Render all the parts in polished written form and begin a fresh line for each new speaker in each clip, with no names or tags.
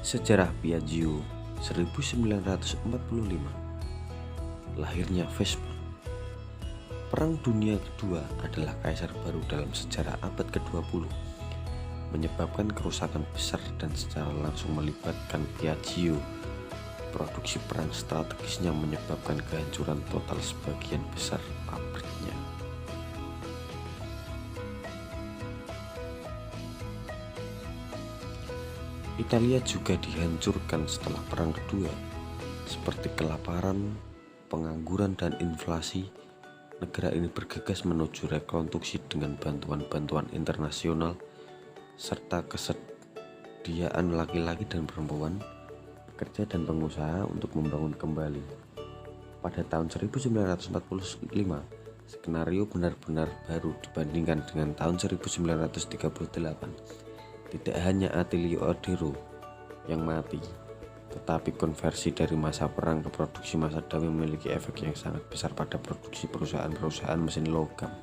Sejarah Piaggio 1945. Lahirnya Vespa. Perang Dunia Kedua adalah kaisar baru dalam sejarah abad ke-20, menyebabkan kerusakan besar dan secara langsung melibatkan Piaggio. Produksi perang strategisnya menyebabkan kehancuran total sebagian besar pabriknya. Italia juga dihancurkan setelah Perang Kedua, seperti kelaparan, pengangguran, dan inflasi. Negara ini bergegas menuju rekonstruksi dengan bantuan-bantuan internasional serta kesediaan laki-laki dan perempuan, pekerja dan pengusaha untuk membangun kembali. Pada tahun 1945, skenario benar-benar baru dibandingkan dengan tahun 1938. Tidak hanya Attilio Ordero yang mati, tetapi konversi dari masa perang ke produksi masa damai memiliki efek yang sangat besar pada produksi perusahaan-perusahaan mesin logam.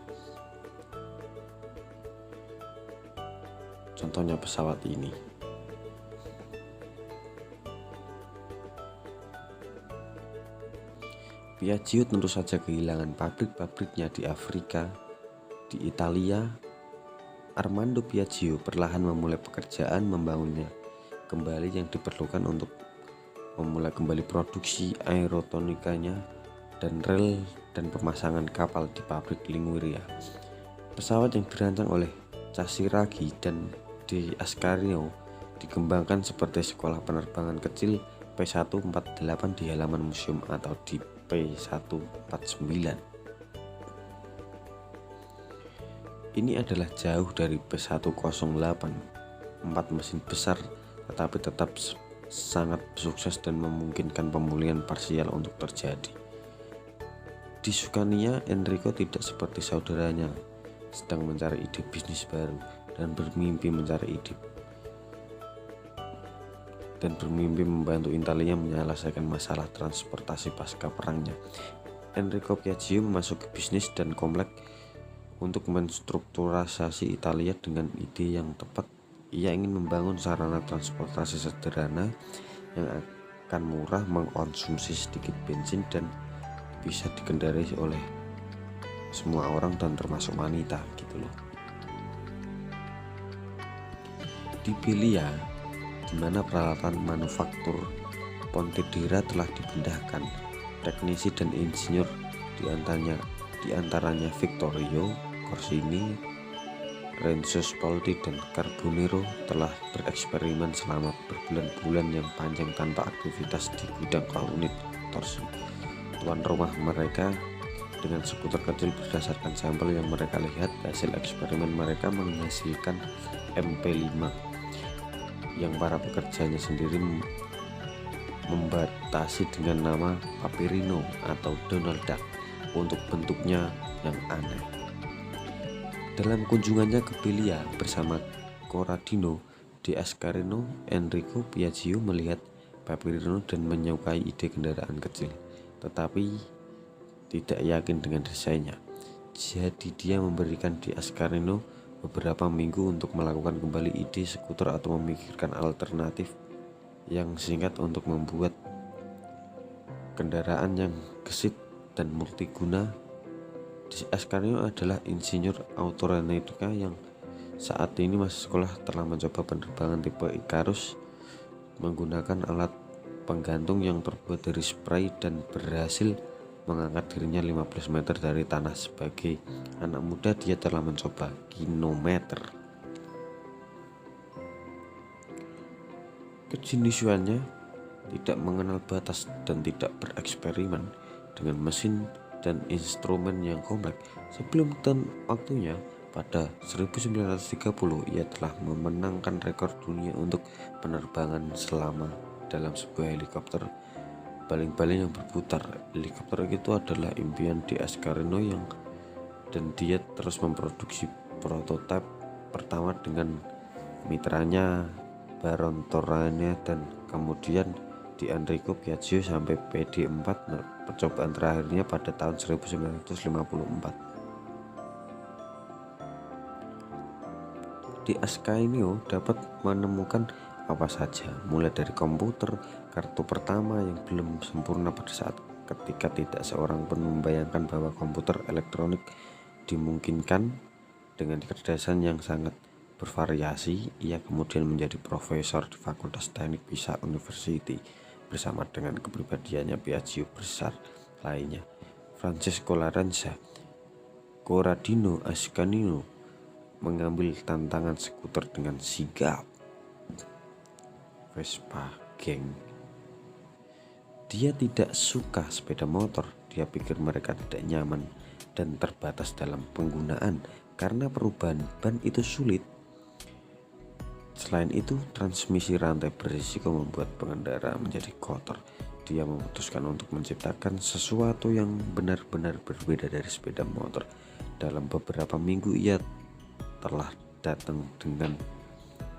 Contohnya pesawat ini. Piaggio tentu saja kehilangan pabrik-pabriknya di Afrika, di Italia. Armando Piaggio perlahan memulai pekerjaan membangunnya kembali yang diperlukan untuk memulai kembali produksi aerotonikanya dan rel dan pemasangan kapal di pabrik Liguria. Pesawat yang dirancang oleh Casiraghi dan De Ascanio dikembangkan seperti sekolah penerbangan kecil P148 di halaman museum atau di P149. Ini adalah jauh dari P108, 4 mesin besar, tetapi tetap sangat sukses dan memungkinkan pemulihan parsial untuk terjadi. Di Scania, Enrico tidak seperti saudaranya, sedang mencari ide bisnis baru dan bermimpi membantu Italia menyelesaikan masalah transportasi pasca perangnya. Enrico Piaggio memasuki bisnis dan komplek untuk menstrukturisasi Italia dengan ide yang tepat. Ia ingin membangun sarana transportasi sederhana yang akan murah, mengkonsumsi sedikit bensin, dan bisa dikendarai oleh semua orang dan termasuk wanita gitu loh. Di Puglia, di mana peralatan manufaktur Pontedera telah dipindahkan, teknisi dan insinyur di antaranya Vittorio Corsini, Renzo Spaldi, dan Carbonero telah bereksperimen selama berbulan-bulan yang panjang tanpa aktivitas di gudang unit torsi tuan rumah mereka dengan skuter kecil. Berdasarkan sampel yang mereka lihat, hasil eksperimen mereka menghasilkan MP5 yang para pekerjanya sendiri membatasi dengan nama Paperino atau Donald Duck untuk bentuknya yang aneh. Dalam kunjungannya ke Puglia bersama Corradino De Ascanio, Enrico Piaggio melihat Paperino dan menyukai ide kendaraan kecil, tetapi tidak yakin dengan desainnya. Jadi dia memberikan De Ascanio beberapa minggu untuk melakukan kembali ide skuter atau memikirkan alternatif yang singkat untuk membuat kendaraan yang gesit dan multiguna. De Ascanio adalah insinyur autoronetika yang saat ini masih sekolah, telah mencoba penerbangan tipe Icarus menggunakan alat penggantung yang terbuat dari spray dan berhasil mengangkat dirinya 15 meter dari tanah. Sebagai anak muda, dia telah mencoba kilometer. Kejeniusannya tidak mengenal batas dan tidak bereksperimen dengan mesin dan instrumen yang kompleks. Sebelum waktunya, pada 1930 ia telah memenangkan rekor dunia untuk penerbangan selama dalam sebuah helikopter baling-baling yang berputar. Helikopter itu adalah impian De Ascanio dan dia terus memproduksi prototipe pertama dengan mitranya Baron Torrania dan kemudian di Enrico Piaggio sampai PD4. Percobaan terakhirnya pada tahun 1954. De Ascanio dapat menemukan apa saja, mulai dari komputer, kartu pertama yang belum sempurna pada saat ketika tidak seorang pun membayangkan bahwa komputer elektronik dimungkinkan. Dengan kecerdasan yang sangat bervariasi, ia kemudian menjadi profesor di Fakultas Teknik Pisa University bersama dengan kepribadiannya Piaggio besar lainnya, Francesco Laranza. Corradino Ascanio mengambil tantangan skuter dengan sigap. Vespa geng. Dia tidak suka sepeda motor. Dia pikir mereka tidak nyaman dan terbatas dalam penggunaan karena perubahan ban itu sulit. Selain itu, transmisi rantai berisiko membuat pengendara menjadi kotor. Dia memutuskan untuk menciptakan sesuatu yang benar-benar berbeda dari sepeda motor. Dalam beberapa minggu ia telah datang dengan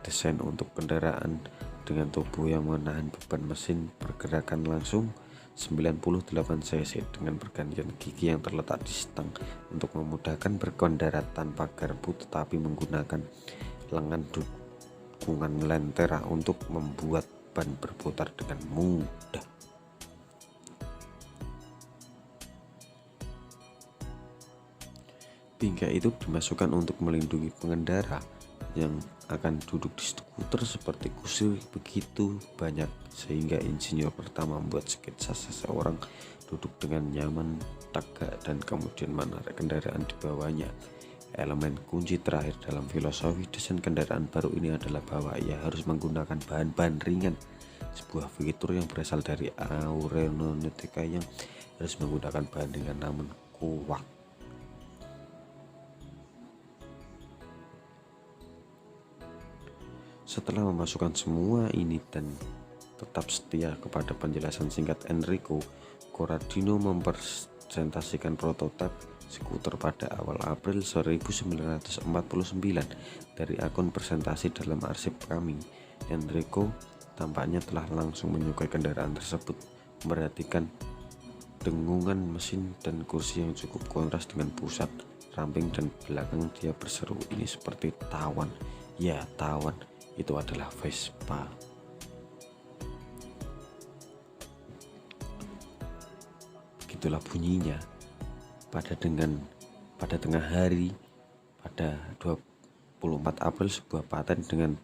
desain untuk kendaraan dengan tubuh yang menahan beban mesin pergerakan langsung 98 cc dengan pergantian gigi yang terletak di stang untuk memudahkan berkendara tanpa garpu, tetapi menggunakan lengan dukungan lentera untuk membuat ban berputar dengan mudah. Bingkai itu dimasukkan untuk melindungi pengendara yang akan duduk di skuter seperti kusir begitu banyak, sehingga insinyur pertama membuat sketsa seseorang duduk dengan nyaman, tegak, dan kemudian menarik kendaraan di bawahnya. Elemen kunci terakhir dalam filosofi desain kendaraan baru ini adalah bahwa ia harus menggunakan bahan-bahan ringan, sebuah fitur yang berasal dari aeronautika yang harus menggunakan bahan ringan namun kuat. Setelah memasukkan semua ini dan tetap setia kepada penjelasan singkat Enrico, Corradino mempresentasikan prototipe skuter pada awal April 1949. Dari akun presentasi dalam arsip kami, Enrico tampaknya telah langsung menyukai kendaraan tersebut, memperhatikan dengungan mesin dan kursi yang cukup kontras dengan pusat, ramping, dan belakang. Dia berseru, "Ini seperti tawon." Ya, tawon. Itu adalah Vespa. Begitulah bunyinya pada tengah hari pada 24 April sebuah paten dengan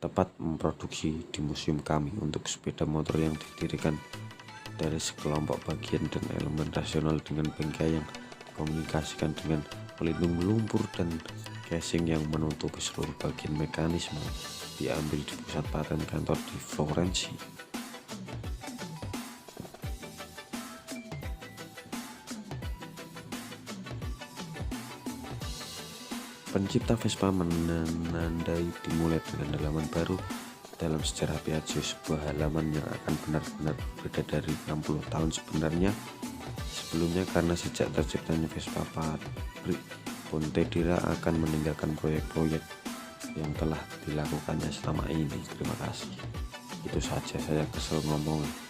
tepat memproduksi di museum kami untuk sepeda motor yang didirikan dari sekelompok bagian dan elemen rasional dengan bingkai yang komunikasikan dengan pelindung lumpur dan casing yang menutupi seluruh bagian mekanisme, diambil di pusat paten kantor di Florensi. Pencipta Vespa menandai dimulai dengan halaman baru dalam sejarah Piaggio, sebuah halaman yang akan benar-benar berbeda dari 60 tahun sebelumnya, karena sejak terciptanya Vespa pabrik Pontedera akan meninggalkan proyek-proyek yang telah dilakukannya selama ini. Terima kasih. Itu saja, saya kesel ngomong.